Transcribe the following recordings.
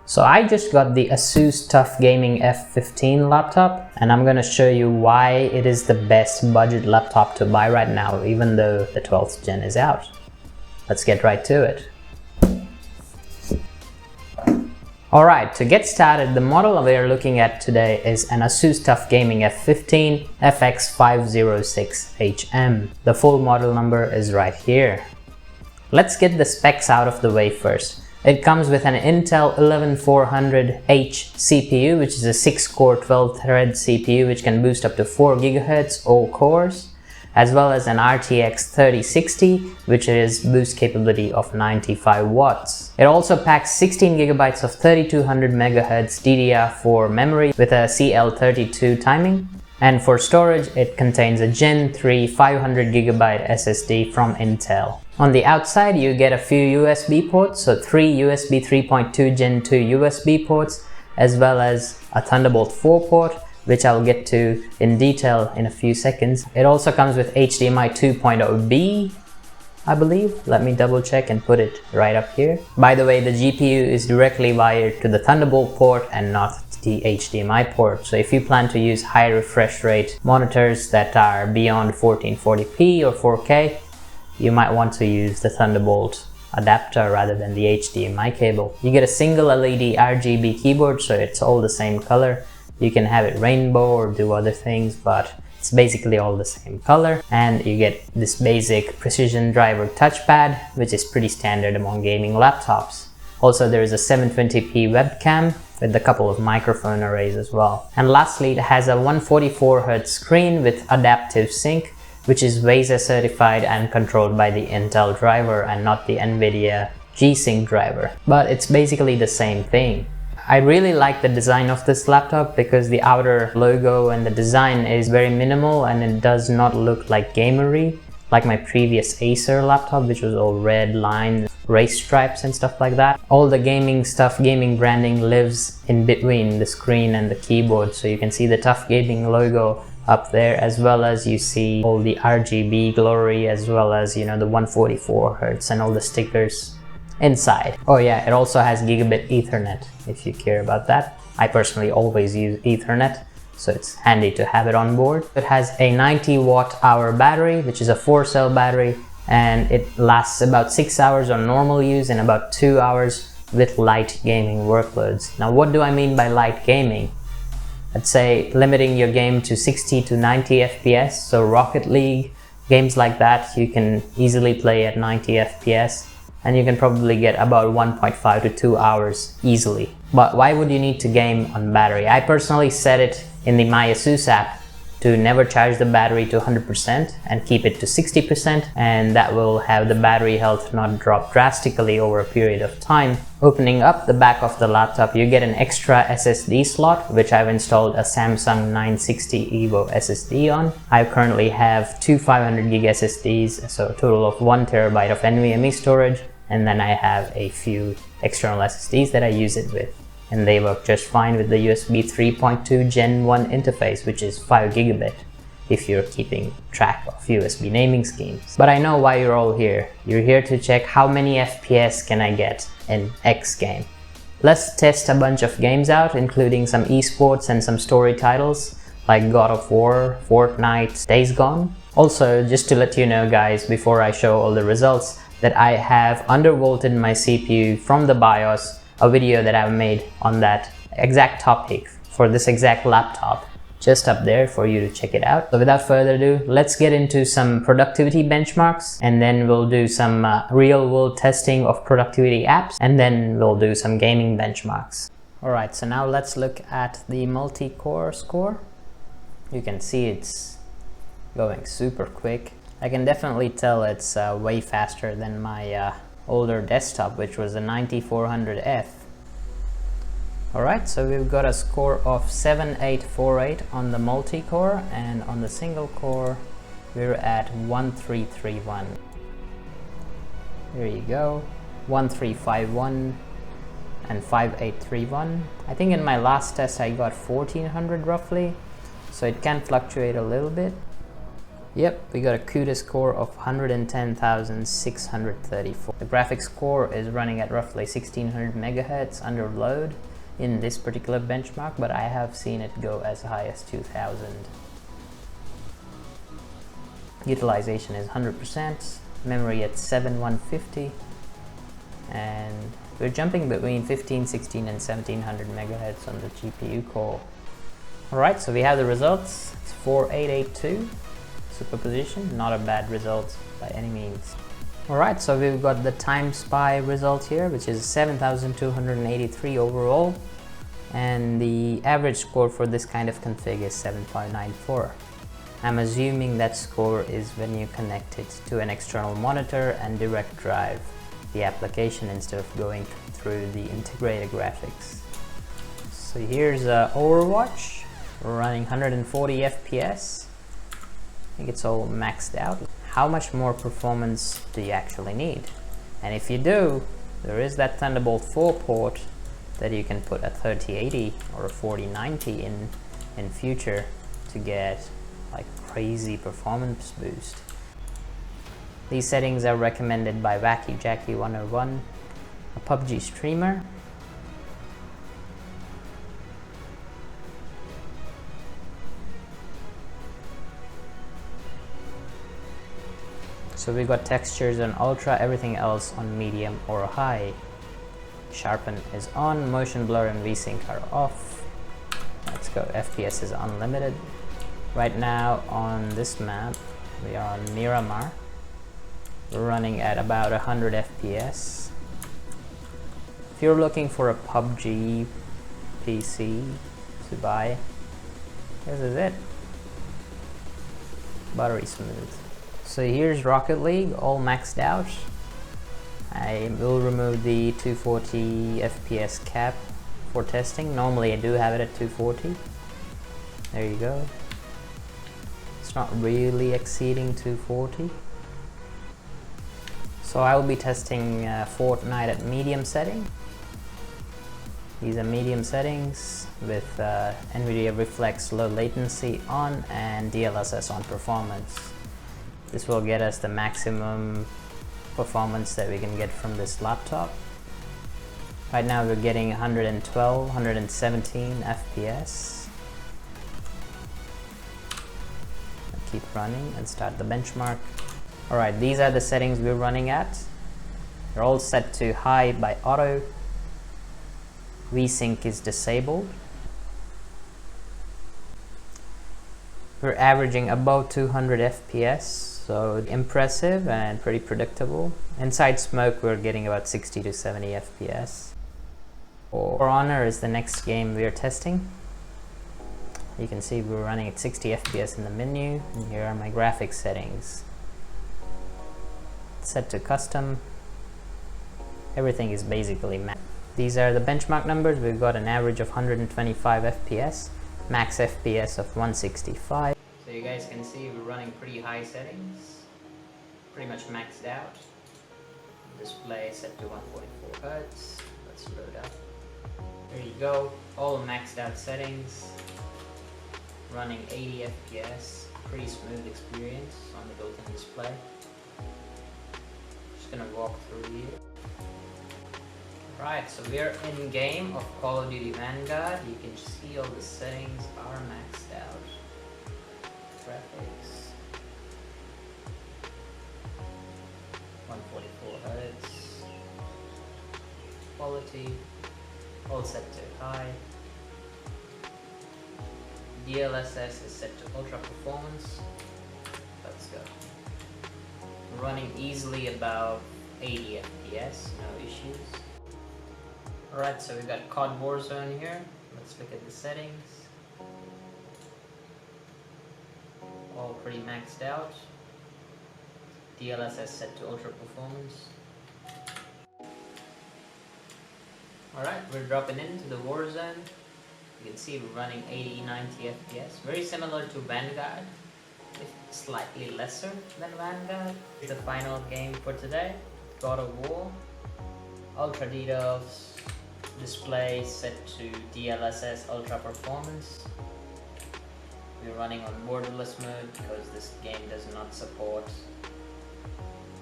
So I just got the Asus TUF Gaming F15 laptop, and I'm gonna show you why it is the best budget laptop to buy right now, even though the 12th gen is out. Let's get right to it. Alright, to get started, the model we are looking at today is an Asus TUF Gaming F15 FX506HM. The full model number is right here. Let's get the specs out of the way first. It comes with an Intel 11400H CPU, which is a 6-core 12-thread CPU which can boost up to 4 GHz all cores, as well as an RTX 3060, which is boost capability of 95 watts. It also packs 16 GB of 3200 MHz DDR4 memory with a CL32 timing. And for storage, it contains a Gen 3 500 GB SSD from Intel. On the outside, you get a few USB ports, so 3 USB 3.2 Gen 2 USB ports, as well as a Thunderbolt 4 port, which I'll get to in detail in a few seconds. It also comes with HDMI 2.0B, I believe. Let me double check and put it right up here. By the way, the GPU is directly wired to the Thunderbolt port and not the HDMI port. So if you plan to use high refresh rate monitors that are beyond 1440p or 4K, you might want to use the Thunderbolt adapter rather than the HDMI cable. You get a single LED RGB keyboard, so it's all the same color. You can have it rainbow or do other things, but it's basically all the same color. And you get this basic precision driver touchpad, which is pretty standard among gaming laptops. Also, there is a 720p webcam with a couple of microphone arrays as well. And lastly, it has a 144Hz screen with adaptive sync, which is VESA certified and controlled by the Intel driver and not the NVIDIA G-Sync driver. But it's basically the same thing. I really like the design of this laptop because the outer logo and the design is very minimal and it does not look like gamery, like my previous Acer laptop, which was all red lines, race stripes and stuff like that. All the gaming stuff, gaming branding lives in between the screen and the keyboard, so you can see the TUF Gaming logo up there, as well as you see all the RGB glory, as well as, you know, the 144Hz and all the stickers inside. Oh yeah, it also has gigabit Ethernet if you care about that. I personally always use Ethernet, so it's handy to have it on board. It has a 90 watt-hour battery, which is a 4-cell battery, and it lasts about 6 hours on normal use and about 2 hours with light gaming workloads. Now, what do I mean by light gaming? I'd say limiting your game to 60 to 90 FPS, so Rocket League, games like that, you can easily play at 90 FPS, and you can probably get about 1.5 to 2 hours easily. But why would you need to game on battery? I personally set it in the My Asus app to never charge the battery to 100% and keep it to 60%, and that will have the battery health not drop drastically over a period of time. Opening up the back of the laptop, you get an extra SSD slot, which I've installed a Samsung 960 EVO SSD on. I currently have two 500 gig SSDs, so a total of 1 TB of NVMe storage, and then I have a few external SSDs that I use it with. And they work just fine with the USB 3.2 Gen 1 interface, which is 5 gigabit if you're keeping track of USB naming schemes. But I know why you're all here. You're here to check how many FPS can I get in X game. Let's test a bunch of games out, including some esports and some story titles like God of War, Fortnite, Days Gone. Also, just to let you know guys, before I show all the results, that I have undervolted my CPU from the BIOS, a video that I've made on that exact topic for this exact laptop, just up there for you to check it out. So without further ado, let's get into some productivity benchmarks, and then we'll do some real-world testing of productivity apps, and then we'll do some gaming benchmarks. Alright, so now let's look at the multi-core score. You can see it's going super quick. I can definitely tell it's way faster than my older desktop, which was a 9400F. Alright, so we've got a score of 7848 on the multi-core, and on the single core we're at 1331. There you go, 1351 and 5831. I think in my last test I got 1400 roughly, so it can fluctuate a little bit. Yep, we got a CUDA score of 110,634. The graphics core is running at roughly 1600 megahertz under load in this particular benchmark, but I have seen it go as high as 2000. Utilization is 100%, memory at 7150, and we're jumping between 15, 16 and 1700 megahertz on the GPU core. Alright, so we have the results. It's 4882 superposition, not a bad result by any means. Alright, so we've got the time spy result here, which is 7283 overall, and the average score for this kind of config is 7.94. I'm assuming that score is when you connect it to an external monitor and direct drive the application instead of going through the integrated graphics. So here's Overwatch, running 140 FPS. I think it's all maxed out. How much more performance do you actually need? And if you do, there is that Thunderbolt 4 port that you can put a 3080 or a 4090 in future to get like crazy performance boost. These settings are recommended by Wacky Jackie 101, a PUBG streamer. So we got textures on ultra, everything else on medium or high. Sharpen is on, motion blur and VSync are off. Let's go, FPS is unlimited. Right now on this map, we are on Miramar. We're running at about 100 FPS. If you're looking for a PUBG PC to buy, this is it. Buttery smooth. So here's Rocket League, all maxed out. I will remove the 240 FPS cap for testing. Normally I do have it at 240. There you go. It's not really exceeding 240. So I will be testing Fortnite at medium setting. These are medium settings with NVIDIA Reflex low latency on and DLSS on performance. This will get us the maximum performance that we can get from this laptop. Right now we're getting 112, 117 FPS. I'll keep running and start the benchmark. Alright, these are the settings we're running at. They're all set to high by auto. VSync is disabled. We're averaging above 200 FPS. So impressive and pretty predictable. Inside smoke we're getting about 60 to 70 FPS. For Honor is the next game we are testing. You can see we're running at 60 FPS in the menu, and here are my graphics settings. Set to custom. Everything is basically max. These are the benchmark numbers. We've got an average of 125 FPS, max FPS of 165. So you guys can see we're running pretty high settings, pretty much maxed out. Display set to 144 Hz. Let's load up. There you go, all maxed out settings. Running 80 FPS, pretty smooth experience on the built-in display. Just gonna walk through here. Right, so we're in game of Call of Duty Vanguard. You can see all the settings are maxed out. Graphics 144 Hz, quality all set to high, DLSS is set to ultra performance. Let's go. Running easily above 80 FPS, no issues. Alright, so we've got COD Warzone here. Let's look at the settings. All pretty maxed out. DLSS set to ultra performance. Alright, we're dropping into the Warzone. You can see we're running 80-90 FPS. Very similar to Vanguard, if slightly lesser than Vanguard. Here's the final game for today. God of War. Ultra details. Display set to DLSS ultra performance. We're running on borderless mode because this game does not support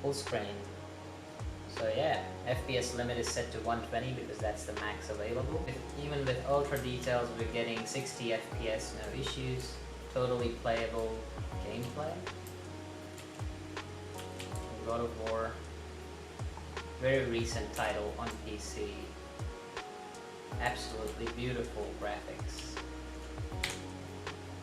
full screen. So yeah, FPS limit is set to 120 because that's the max available. Even with ultra details, we're getting 60 FPS, no issues. Totally playable gameplay. God of War, very recent title on PC. Absolutely beautiful graphics.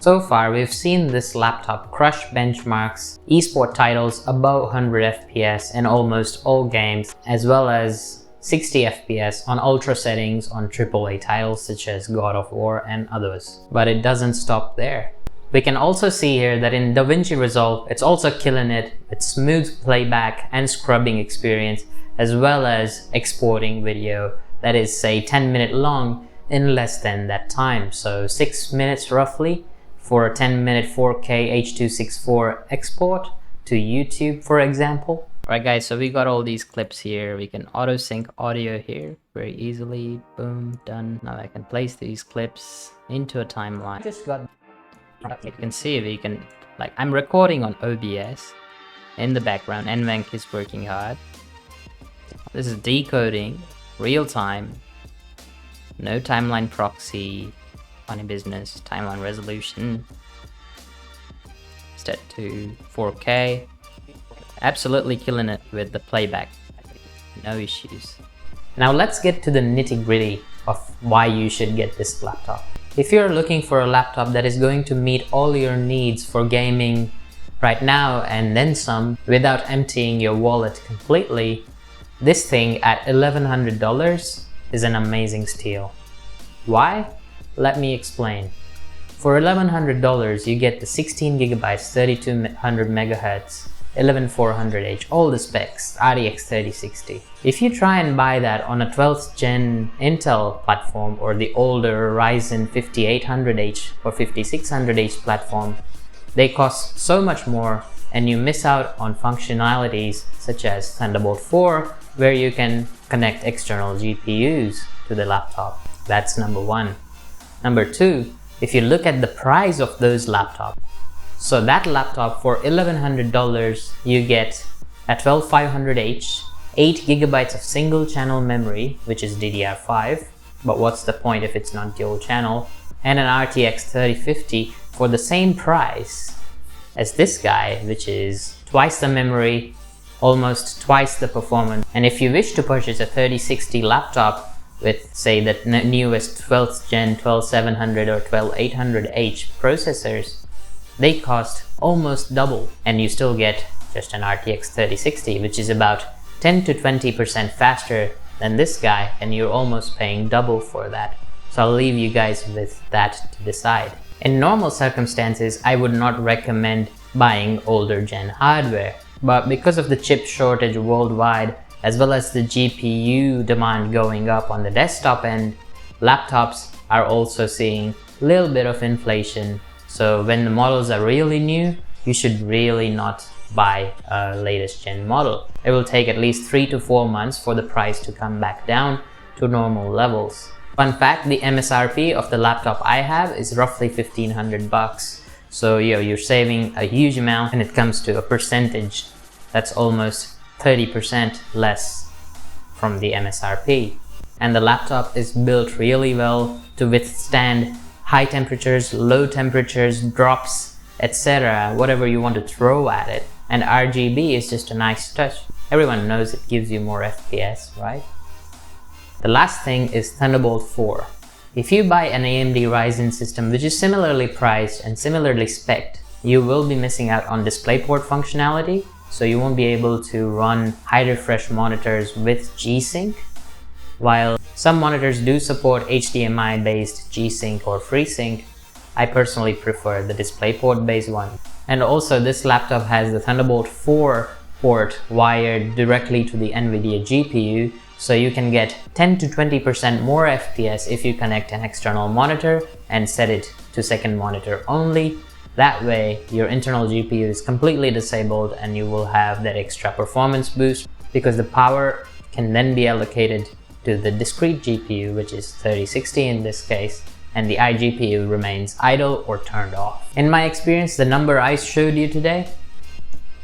So far, we've seen this laptop crush benchmarks, esport titles above 100 FPS in almost all games, as well as 60 FPS on ultra settings on AAA titles such as God of War and others. But it doesn't stop there. We can also see here that in DaVinci Resolve, it's also killing it with smooth playback and scrubbing experience, as well as exporting video that is, say, 10-minute long in less than that time. So 6 minutes roughly for a 10-minute 4K H.264 export to YouTube, for example. Alright guys, so we got all these clips here. We can auto sync audio here very easily. Boom, done. Now I can place these clips into a timeline. You can see we can, like, I'm recording on OBS in the background. NVENC is working hard. This is decoding real time, no timeline proxy, funny business, timeline resolution set to 4K. Absolutely killing it with the playback, no issues. Now let's get to the nitty-gritty of why you should get this laptop. If you're looking for a laptop that is going to meet all your needs for gaming right now and then some without emptying your wallet completely, this thing at $1,100 is an amazing steal. Why? Let me explain. For $1,100 you get the 16GB 3200 MHz 11400H, all the specs, RTX 3060. If you try and buy that on a 12th gen Intel platform or the older Ryzen 5800H or 5600H platform, they cost so much more and you miss out on functionalities such as Thunderbolt 4, where you can connect external GPUs to the laptop. That's number one. Number two, if you look at the price of those laptops, so that laptop for $1,100 you get a 12500H, 8GB of single channel memory, which is DDR5, but what's the point if it's not dual channel, and an RTX 3050 for the same price as this guy, which is twice the memory, almost twice the performance. And if you wish to purchase a 3060 laptop with, say, the newest 12th gen 12700 or 12800H processors, they cost almost double, and you still get just an RTX 3060, which is about 10 to 20% faster than this guy, and you're almost paying double for that. So I'll leave you guys with that to decide. In normal circumstances, I would not recommend buying older gen hardware, but because of the chip shortage worldwide, as well as the GPU demand going up on the desktop end, laptops are also seeing a little bit of inflation. So when the models are really new, you should really not buy a latest gen model. It will take at least 3 to 4 months for the price to come back down to normal levels. Fun fact, the MSRP of the laptop I have is roughly $1,500. So you're saving a huge amount, and it comes to a percentage that's almost 30% less from the MSRP. And the laptop is built really well to withstand high temperatures, low temperatures, drops, etc., whatever you want to throw at it. And RGB is just a nice touch. Everyone knows it gives you more FPS, right? The last thing is Thunderbolt 4. If you buy an AMD Ryzen system which is similarly priced and similarly spec'd, you will be missing out on DisplayPort functionality, so you won't be able to run high refresh monitors with G-Sync. While some monitors do support HDMI based G-Sync or FreeSync, I personally prefer the DisplayPort based one. And also this laptop has the Thunderbolt 4 port wired directly to the NVIDIA GPU, so you can get 10 to 20% more FPS if you connect an external monitor and set it to second monitor only. That way your internal GPU is completely disabled and you will have that extra performance boost, because the power can then be allocated to the discrete GPU, which is 3060 in this case, and the iGPU remains idle or turned off. In my experience, the number I showed you today,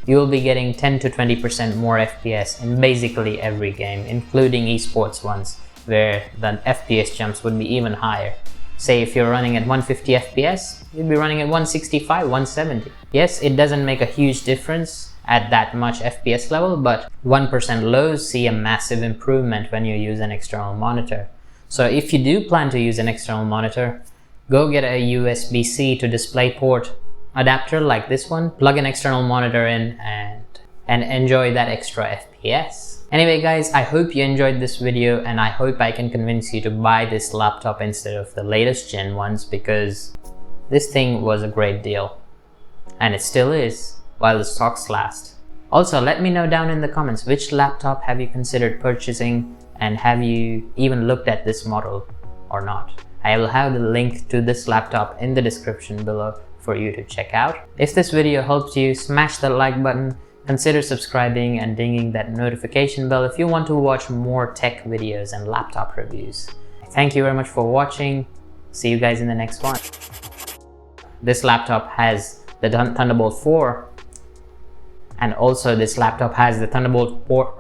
you will be getting 10 to 20% more FPS in basically every game, including esports ones, where the FPS jumps would be even higher. Say if you're running at 150 FPS, you'd be running at 165, 170. Yes, it doesn't make a huge difference at that much FPS level, but 1% lows see a massive improvement when you use an external monitor. So if you do plan to use an external monitor, go get a USB-C to DisplayPort adapter like this one, plug an external monitor in, and enjoy that extra FPS. Anyway guys, I hope you enjoyed this video, and I hope I can convince you to buy this laptop instead of the latest gen ones, because this thing was a great deal. And it still is, while the stocks last. Also, let me know down in the comments, which laptop have you considered purchasing, and have you even looked at this model or not? I will have the link to this laptop in the description below for you to check out. If this video helped you, smash that like button, consider subscribing and dinging that notification bell if you want to watch more tech videos and laptop reviews. Thank you very much for watching. See you guys in the next one. This laptop has the Thunderbolt 4, and also this laptop has the Thunderbolt port.